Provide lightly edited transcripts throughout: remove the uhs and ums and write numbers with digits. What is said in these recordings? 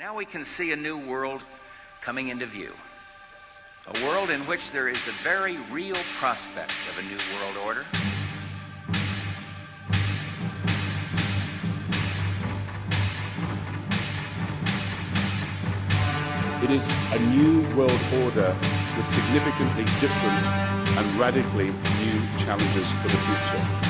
Now we can see a new world coming into view. A world in which there is the very real prospect of a new world order. It is a new world order with significantly different and radically new challenges for the future.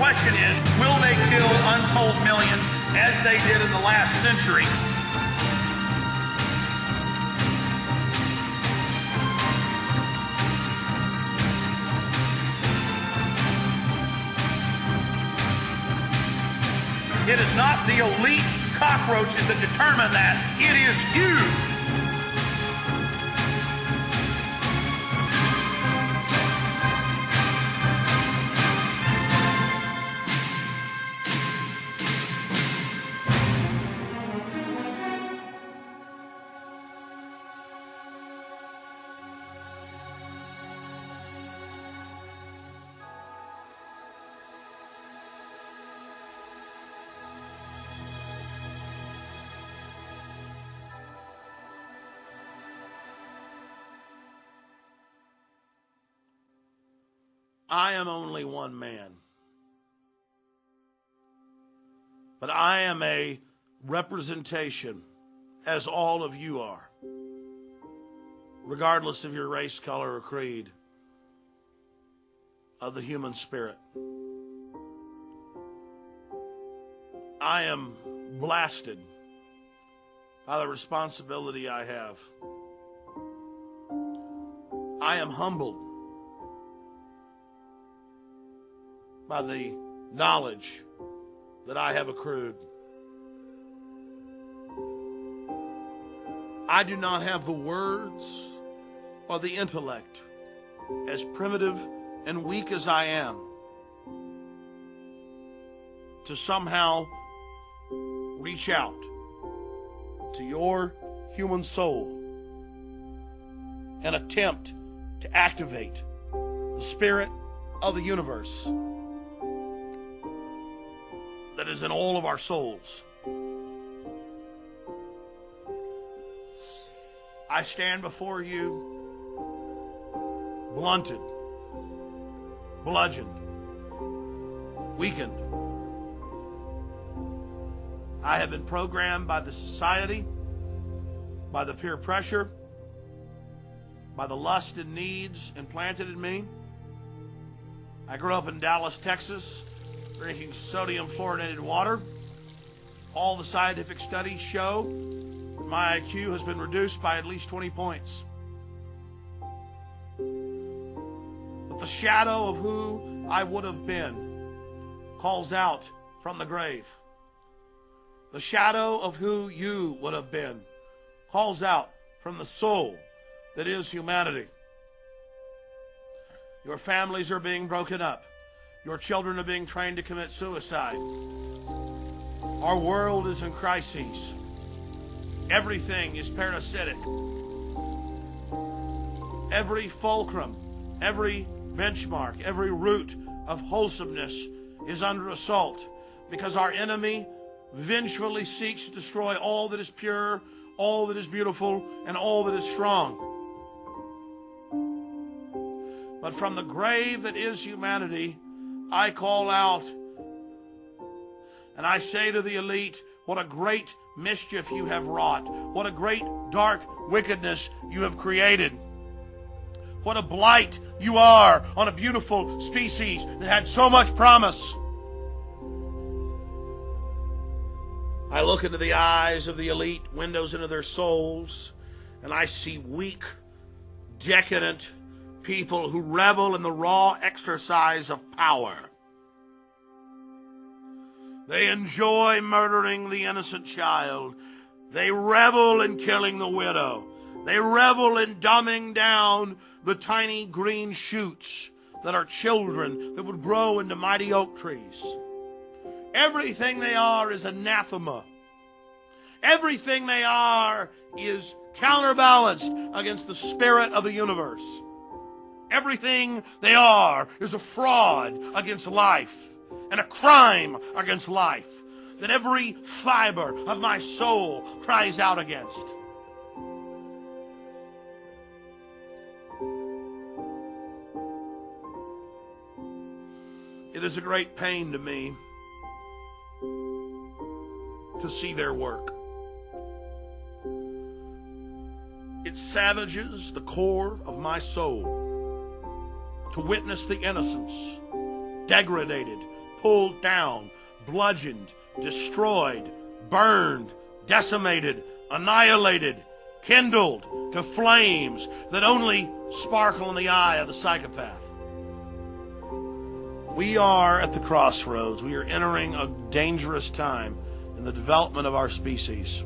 Question is, will they kill untold millions as they did in the last century? It is not the elite cockroaches that determine that. It is you. I am only one man, but I am a representation, as all of you are, regardless of your race, color, or creed, of the human spirit. I am blasted by the responsibility I have. I am humbled by the knowledge that I have accrued. I do not have the words or the intellect, as primitive and weak as I am, to somehow reach out to your human soul and attempt to activate the spirit of the universe that is in all of our souls. I stand before you blunted, bludgeoned, weakened. I have been programmed by the society, by the peer pressure, by the lust and needs implanted in me. I grew up in Dallas, Texas, drinking sodium fluoridated water. All the scientific studies show my IQ has been reduced by at least 20 points. But the shadow of who I would have been calls out from the grave. The shadow of who you would have been calls out from the soul that is humanity. Your families are being broken up. Your children are being trained to commit suicide. Our world is in crises. Everything is parasitic. Every fulcrum, every benchmark, every root of wholesomeness is under assault because our enemy vengefully seeks to destroy all that is pure, all that is beautiful, and all that is strong. But from the grave that is humanity, I call out and I say to the elite, what a great mischief you have wrought. What a great dark wickedness you have created. What a blight you are on a beautiful species that had so much promise. I look into the eyes of the elite, windows into their souls, and I see weak, decadent people who revel in the raw exercise of power. They enjoy murdering the innocent child. They revel in killing the widow. They revel in dumbing down the tiny green shoots that are children that would grow into mighty oak trees. Everything they are is anathema. Everything they are is counterbalanced against the spirit of the universe. Everything they are is a fraud against life and a crime against life that every fiber of my soul cries out against. It is a great pain to me to see their work. It savages the core of my soul to witness the innocents degraded, pulled down, bludgeoned, destroyed, burned, decimated, annihilated, kindled to flames that only sparkle in the eye of the psychopath. We are at the crossroads. We are entering a dangerous time in the development of our species.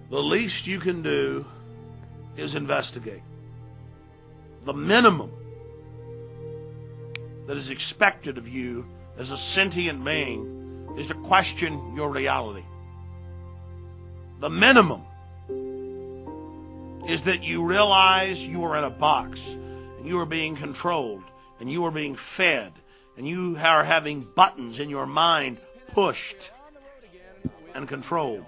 The least you can do is investigate. The minimum that is expected of you as a sentient being is to question your reality. The minimum is that you realize you are in a box and you are being controlled and you are being fed and you are having buttons in your mind pushed and controlled.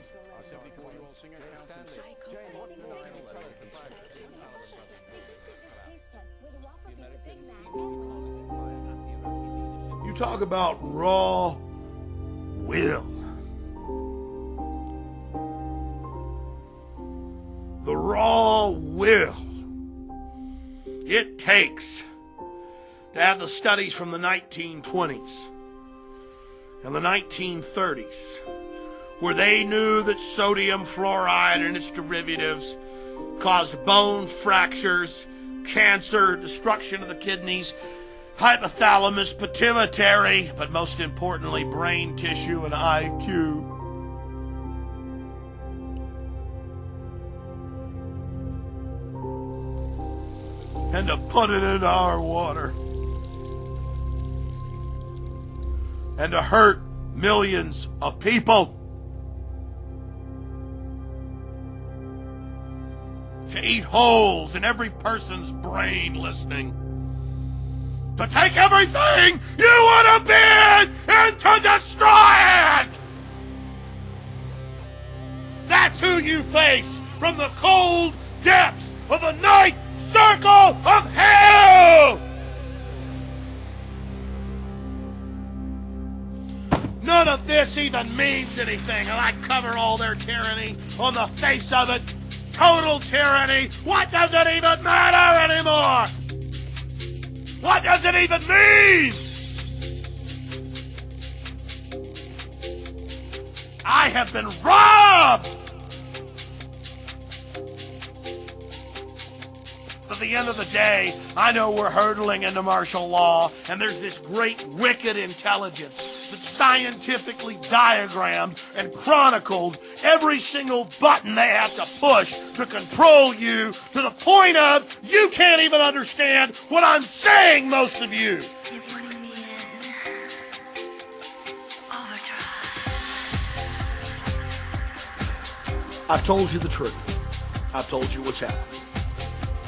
You talk about raw will. The raw will it takes to have the studies from the 1920s and the 1930s where they knew that sodium fluoride and its derivatives caused bone fractures, cancer, destruction of the kidneys, hypothalamus, pituitary, but most importantly, brain tissue and IQ. And to put it in our water. And to hurt millions of people. To eat holes in every person's brain listening. To take everything you would have been and to destroy it! That's who you face from the cold depths of the night circle of hell! None of this even means anything, and I cover all their tyranny on the face of it. Total tyranny. What does it even matter anymore? What does it even mean? I have been robbed. At the end of the day, I know we're hurtling into martial law, and there's this great wicked intelligence that scientifically diagrammed and chronicled every single button they have to push to control you to the point of you can't even understand what I'm saying, most of you. You're putting me in overdrive. I've told you the truth. I've told you what's happening.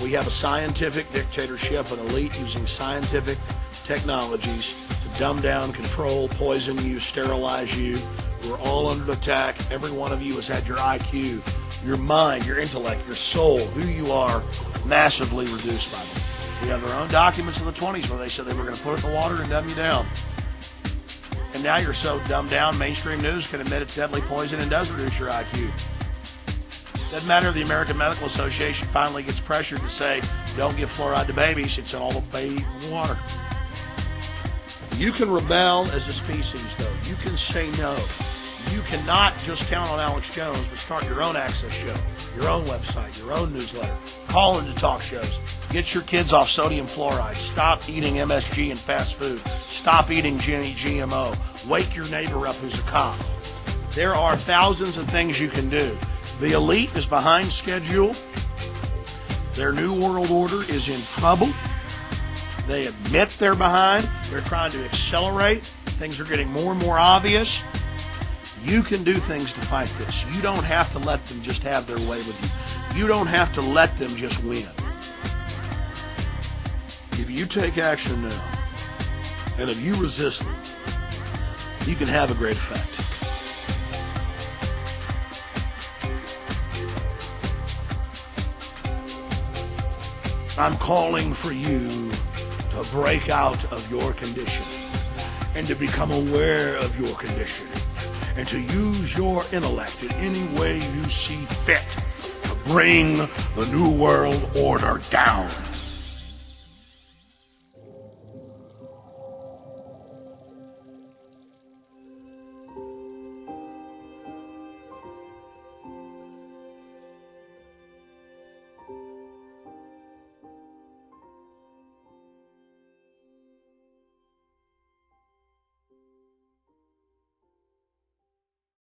We have a scientific dictatorship, an elite using scientific technologies to dumb down, control, poison you, sterilize you. We're all under attack. Every one of you has had your IQ, your mind, your intellect, your soul, who you are, massively reduced by them. We have their own documents in the 20s where they said they were going to put it in the water and dumb you down. And now you're so dumbed down, mainstream news can admit it's deadly poison and does reduce your IQ. Doesn't matter if the American Medical Association finally gets pressured to say, don't give fluoride to babies, it's in all the baby water. You can rebel as a species, though. You can say no. You cannot just count on Alex Jones, but start your own access show, your own website, your own newsletter. Call into talk shows. Get your kids off sodium fluoride. Stop eating MSG and fast food. Stop eating GMO. Wake your neighbor up who's a cop. There are thousands of things you can do. The elite is behind schedule. Their new world order is in trouble. They admit they're behind. They're trying to accelerate. things are getting more and more obvious. You can do things to fight this. You don't have to let them just have their way with you. You don't have to let them just win. If you take action now, and if you resist them, you can have a great effect. I'm calling for you to break out of your condition and to become aware of your condition and to use your intellect in any way you see fit to bring the New World Order down.